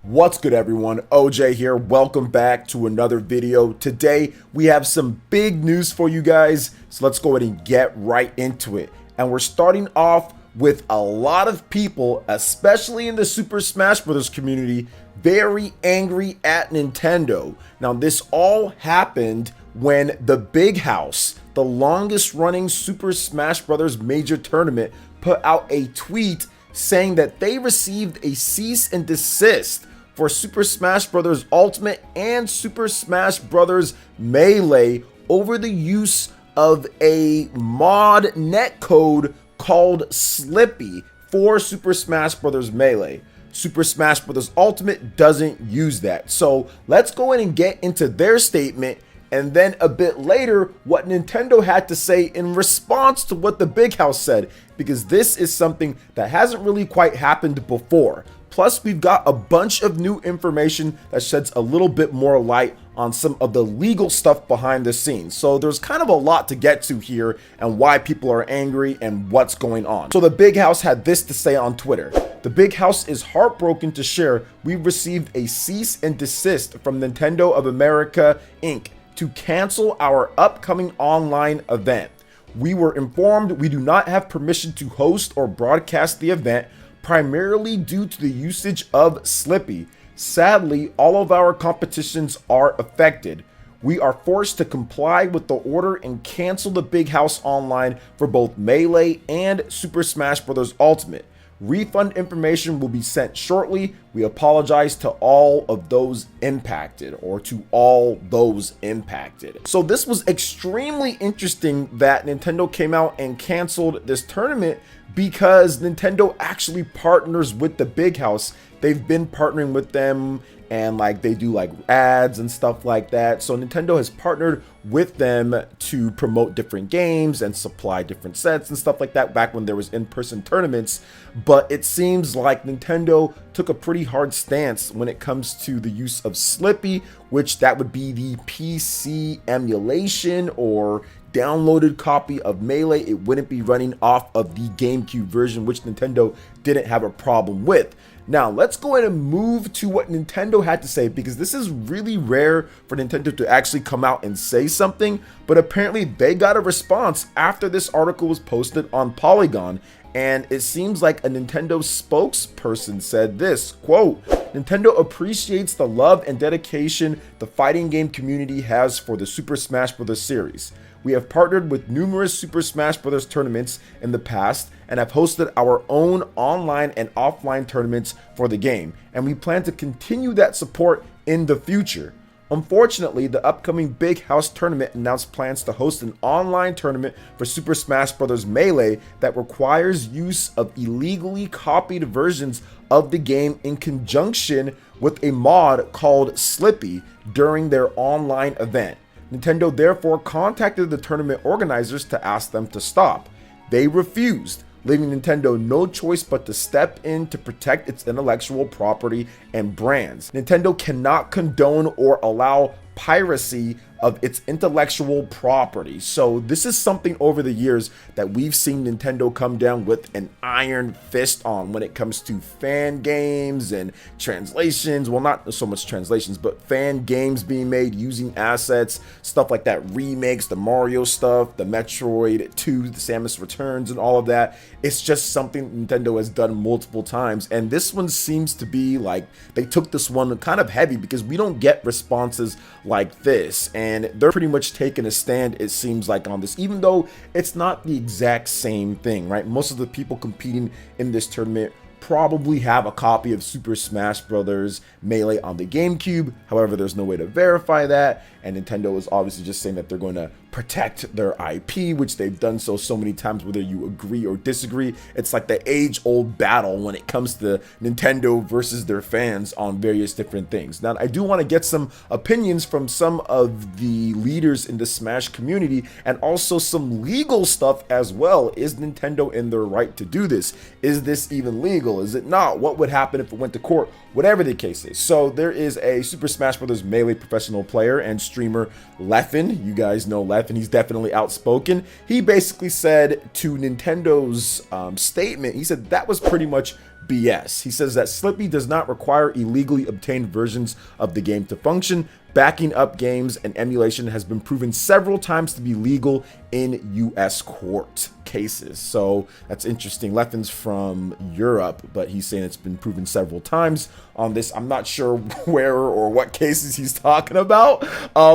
What's good, everyone? OJ here. Welcome back to another video. Today we have some big news for you guys, so let's go ahead and get right into it. And we're starting off with a lot of people, especially in the Super Smash Bros. Community, very angry at Nintendo. Now, this all happened when the Big House, the longest running Super Smash Bros. Major tournament, put out a tweet saying that they received a cease and desist for Super Smash Bros. Ultimate and Super Smash Bros. Melee over the use of a mod netcode called Slippy for Super Smash Bros. Melee. Super Smash Bros. Ultimate doesn't use that. So let's go in and get into their statement, and then a bit later what Nintendo had to say in response to what the Big House said, because this is something that hasn't really quite happened before. Plus, we've got a bunch of new information that sheds a little bit more light on some of the legal stuff behind the scenes. So there's kind of a lot to get to here and why people are angry and what's going on. So the Big House had this to say on Twitter. The Big House is heartbroken to share we've received a cease and desist from Nintendo of America, Inc. to cancel our upcoming online event. We were informed we do not have permission to host or broadcast the event, primarily due to the usage of Slippy. Sadly, all of our competitions are affected. We are forced to comply with the order and cancel the Big House Online for both Melee and Super Smash Bros. Ultimate. Refund information will be sent shortly. We apologize to all of those impacted, or to all those impacted. So this was extremely interesting that Nintendo came out and canceled this tournament, because Nintendo actually partners with the Big House. They've been partnering with them, and like they do like ads and stuff like that. So Nintendo has partnered with them to promote different games and supply different sets and stuff like that back when there was in-person tournaments. But it seems like Nintendo took a pretty hard stance when it comes to the use of Slippy, which that would be the PC emulation or downloaded copy of Melee. It wouldn't be running off of the GameCube version, which Nintendo didn't have a problem with. Now, let's go ahead and move to what Nintendo had to say, because this is really rare for Nintendo to actually come out and say something, but apparently they got a response after this article was posted on Polygon, and it seems like a Nintendo spokesperson said this, quote, "Nintendo appreciates the love and dedication the fighting game community has for the Super Smash Bros. Series. We have partnered with numerous Super Smash Bros. Tournaments in the past and have hosted our own online and offline tournaments for the game, and we plan to continue that support in the future. Unfortunately, the upcoming Big House tournament announced plans to host an online tournament for Super Smash Bros. Melee that requires use of illegally copied versions of the game in conjunction with a mod called Slippy during their online event. Nintendo therefore contacted the tournament organizers to ask them to stop. They refused, leaving Nintendo no choice but to step in to protect its intellectual property and brands. Nintendo cannot condone or allow piracy of its intellectual property." So this is something over the years that we've seen Nintendo come down with an iron fist on when it comes to fan games and translations. Well, not so much translations, but fan games being made using assets, stuff like that, remakes, the Mario stuff, the Metroid 2, the Samus Returns, and all of that. It's just something Nintendo has done multiple times, and this one seems to be like they took this one kind of heavy, because we don't get responses like this, and they're pretty much taking a stand, it seems like, on this, even though it's not the exact same thing, right? Most of the people competing in this tournament probably have a copy of Super Smash Bros. Melee on the GameCube. However, there's no way to verify that, and Nintendo is obviously just saying that they're going to protect their IP, which they've done so many times, whether you agree or disagree. It's like the age-old battle when it comes to Nintendo versus their fans on various different things. Now, I do want to get some opinions from some of the leaders in the Smash community, and also some legal stuff as well. Is Nintendo in their right to do this? Is this even legal? Is it not? What would happen if it went to court? Whatever the case is. So there is a Super Smash Bros. Melee professional player and streamer, Leffen. You guys know Leffen. He's definitely outspoken. He basically said to Nintendo's statement, he said that was pretty much BS. He says that Slippy does not require illegally obtained versions of the game to function. Backing up games and emulation has been proven several times to be legal in US court cases. So that's interesting. Leffen's from Europe, but he's saying it's been proven several times on this. I'm not sure where or what cases he's talking about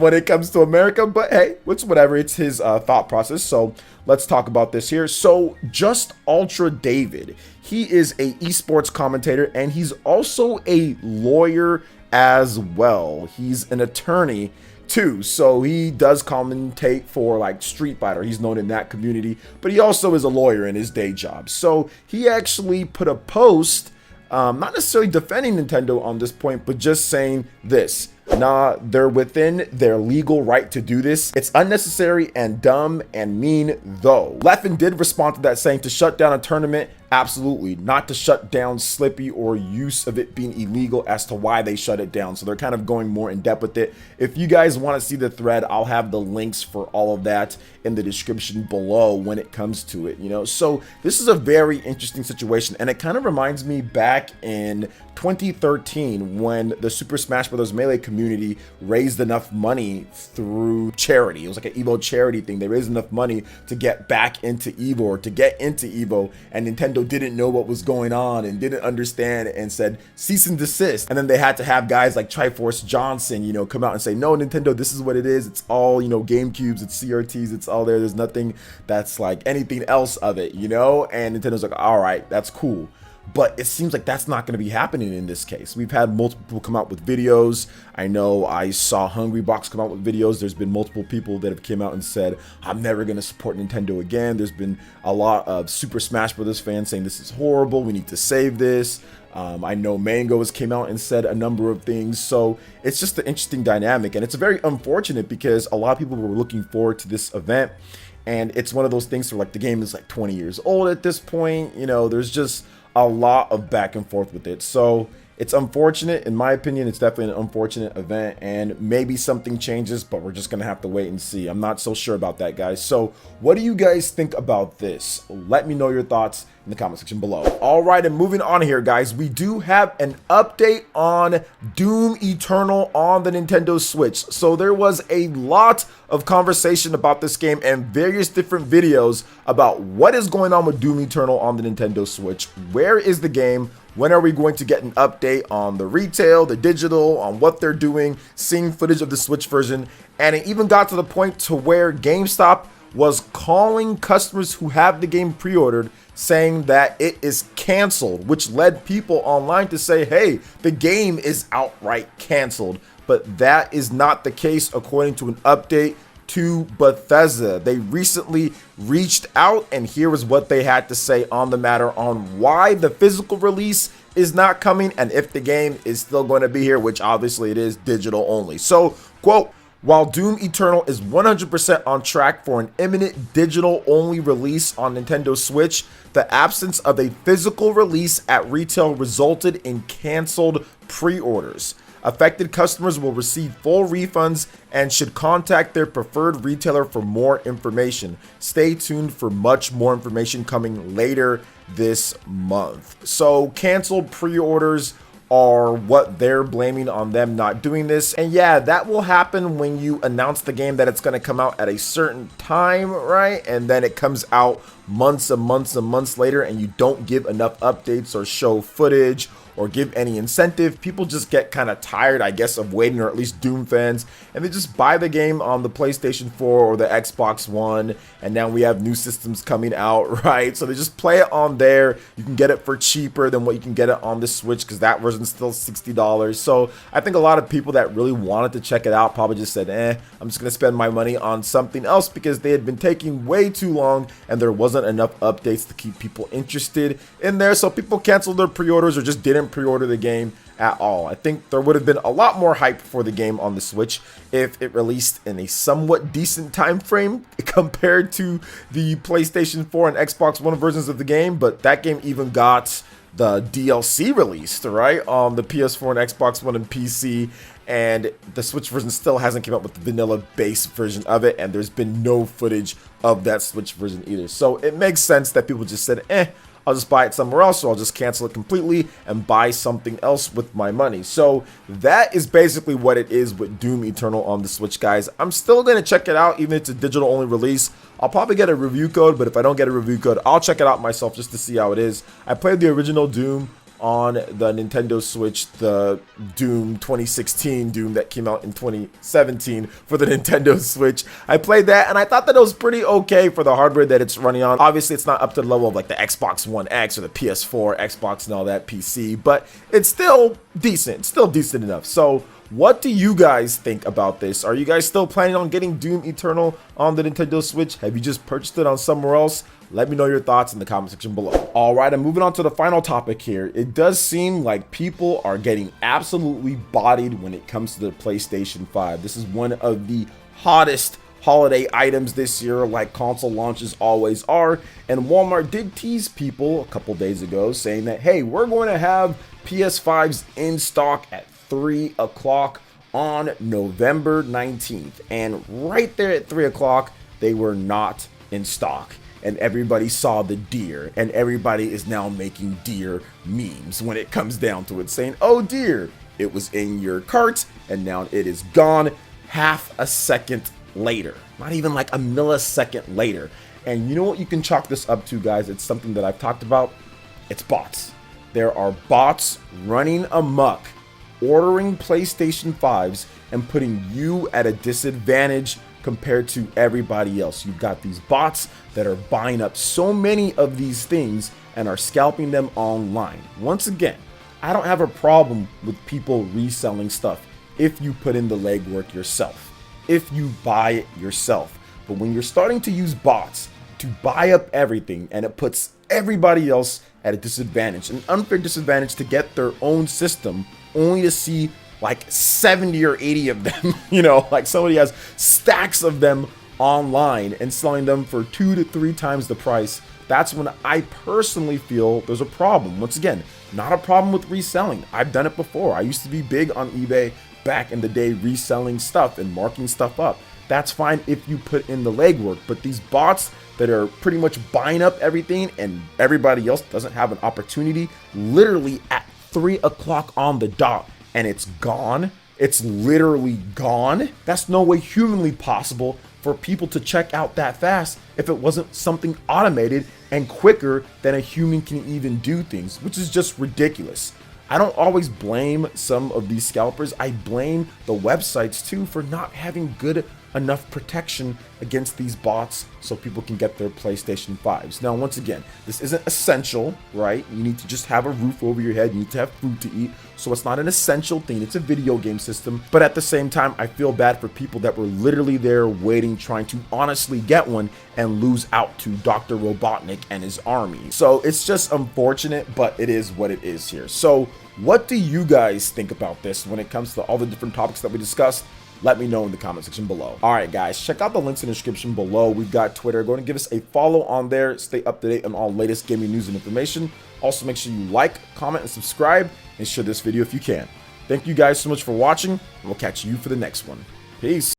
when it comes to America, but hey, it's whatever. It's his thought process. So let's talk about this here. So Just Ultra David, he is a esports commentator and he's also a lawyer as well. He's an attorney too, so he does commentate for like Street Fighter. He's known in that community, but he also is a lawyer in his day job. So he actually put a post, not necessarily defending Nintendo on this point, but just saying this: nah, they're within their legal right to do this. It's unnecessary and dumb and mean though. Leffen did respond to that saying to shut down a tournament, absolutely. Not to shut down Slippy or use of it being illegal as to why they shut it down. So they're kind of going more in depth with it. If you guys want to see the thread, I'll have the links for all of that in the description below when it comes to it, you know. So this is a very interesting situation, and it kind of reminds me back in 2013 when the Super Smash Bros. Melee community raised enough money through charity. It was like an Evo charity thing. They raised enough money to get back into Evo, or to get into Evo, and Nintendo didn't know what was going on and didn't understand and said cease and desist. And then they had to have guys like Triforce Johnson, you know, come out and say, no, Nintendo, this is what it is. It's all, you know, GameCubes, it's CRTs, it's all there. There's nothing that's like anything else of it, you know? And Nintendo's like, all right, that's cool. But it seems like that's not going to be happening in this case. We've had multiple people come out with videos. I know I saw Hungrybox come out with videos. There's been multiple people that have came out and said, I'm never going to support Nintendo again. There's been a lot of Super Smash Bros. Fans saying this is horrible. We need to save this. I know Mango has came out and said a number of things. So it's just an interesting dynamic. And it's very unfortunate because a lot of people were looking forward to this event. And it's one of those things where like the game is like 20 years old at this point. You know, there's just a lot of back and forth with it. So it's unfortunate. In my opinion, it's definitely an unfortunate event, and maybe something changes, but we're just gonna have to wait and see. I'm not so sure about that, guys. So what do you guys think about this? Let me know your thoughts in the comment section below. All right, and moving on here, guys, we do have an update on Doom Eternal on the Nintendo Switch. So there was a lot of conversation about this game and various different videos about what is going on with Doom Eternal on the Nintendo Switch. Where is the game? When are we going to get an update on the retail, the digital, on what they're doing, seeing footage of the Switch version? And it even got to the point to where GameStop was calling customers who have the game pre-ordered, saying that it is canceled, which led people online to say, hey, the game is outright canceled. But that is not the case according to an update to Bethesda. They recently reached out, and here is what they had to say on the matter on why the physical release is not coming and if the game is still going to be here, which obviously it is digital only. So, quote, while Doom Eternal is 100% on track for an imminent digital-only release on Nintendo Switch, the absence of a physical release at retail resulted in canceled pre-orders. Affected customers will receive full refunds and should contact their preferred retailer for more information. Stay tuned for much more information coming later this month. So, canceled pre-orders are what they're blaming on them not doing this. And yeah, that will happen when you announce the game that it's going to come out at a certain time, right? And then it comes out months and months and months later and you don't give enough updates or show footage or give any incentive. People just get kind of tired, I guess, of waiting, or at least Doom fans, and they just buy the game on the PlayStation 4 or the Xbox One, and now we have new systems coming out, right? So they just play it on there. You can get it for cheaper than what you can get it on the Switch, because that version's still $60. So I think a lot of people that really wanted to check it out probably just said, I'm just gonna spend my money on something else, because they had been taking way too long and there wasn't enough updates to keep people interested in there. So people canceled their pre-orders or just didn't pre-order the game at all. I think there would have been a lot more hype for the game on the Switch if it released in a somewhat decent time frame compared to the PlayStation 4 and Xbox One versions of the game. But that game even got the DLC released, right, on the PS4 and Xbox One and PC, and the Switch version still hasn't come out with the vanilla base version of it, and there's been no footage of that Switch version either. So it makes sense that people just said, I'll just buy it somewhere else, so I'll just cancel it completely and buy something else with my money. So that is basically what it is with Doom Eternal on the Switch, guys. I'm still going to check it out, even if it's a digital only release. I'll probably get a review code, but if I don't get a review code, I'll check it out myself just to see how it is. I played the original Doom on the Nintendo Switch, the Doom 2016 Doom that came out in 2017 for the Nintendo Switch. I played that and I thought that it was pretty okay for the hardware that it's running on. Obviously, it's not up to the level of like the Xbox One X or the PS4, Xbox and all that PC, but it's still decent. It's still decent enough. So what do you guys think about this? Are you guys still planning on getting Doom Eternal on the Nintendo Switch? Have you just purchased it on somewhere else? Let me know your thoughts in the comment section below. All right, I'm moving on to the final topic here. It does seem like people are getting absolutely bodied when it comes to the PlayStation 5. This is one of the hottest holiday items this year, like console launches always are. And Walmart did tease people a couple days ago saying that, hey, we're going to have PS5s in stock at 3 o'clock on November 19th. And right there at 3 o'clock, they were not in stock. And everybody saw the deer, and everybody is now making deer memes when it comes down to it, saying, oh dear, it was in your cart, and now it is gone half a second later. Not even like a millisecond later. And you know what you can chalk this up to, guys? It's something that I've talked about. It's bots. There are bots running amok, ordering PlayStation 5s and putting you at a disadvantage compared to everybody else. You've got these bots that are buying up so many of these things and are scalping them online. Once again, I don't have a problem with people reselling stuff if you put in the legwork yourself, if you buy it yourself. But when you're starting to use bots to buy up everything and it puts everybody else at a disadvantage, an unfair disadvantage to get their own system, only to see like 70 or 80 of them, you know, like somebody has stacks of them online and selling them for 2 to 3 times the price. That's when I personally feel there's a problem. Once again, not a problem with reselling. I've done it before. I used to be big on eBay back in the day, reselling stuff and marking stuff up. That's fine if you put in the legwork, but these bots that are pretty much buying up everything and everybody else doesn't have an opportunity, literally at 3 o'clock on the dot, and it's gone. It's literally gone. That's no way humanly possible for people to check out that fast if it wasn't something automated and quicker than a human can even do things, which is just ridiculous. I don't always blame some of these scalpers. I blame the websites too for not having good enough protection against these bots so people can get their PlayStation 5s. Now, once again, this isn't essential, right? You need to just have a roof over your head. You need to have food to eat. So it's not an essential thing. It's a video game system. But at the same time, I feel bad for people that were literally there waiting, trying to honestly get one and lose out to Dr. Robotnik and his army. So it's just unfortunate, but it is what it is here. So what do you guys think about this when it comes to all the different topics that we discussed? Let me know in the comment section below. All right, guys, check out the links in the description below. We've got Twitter. Go and give us a follow on there. Stay up to date on all latest gaming news and information. Also, make sure you like, comment, and subscribe, and share this video if you can. Thank you guys so much for watching, and we'll catch you for the next one. Peace.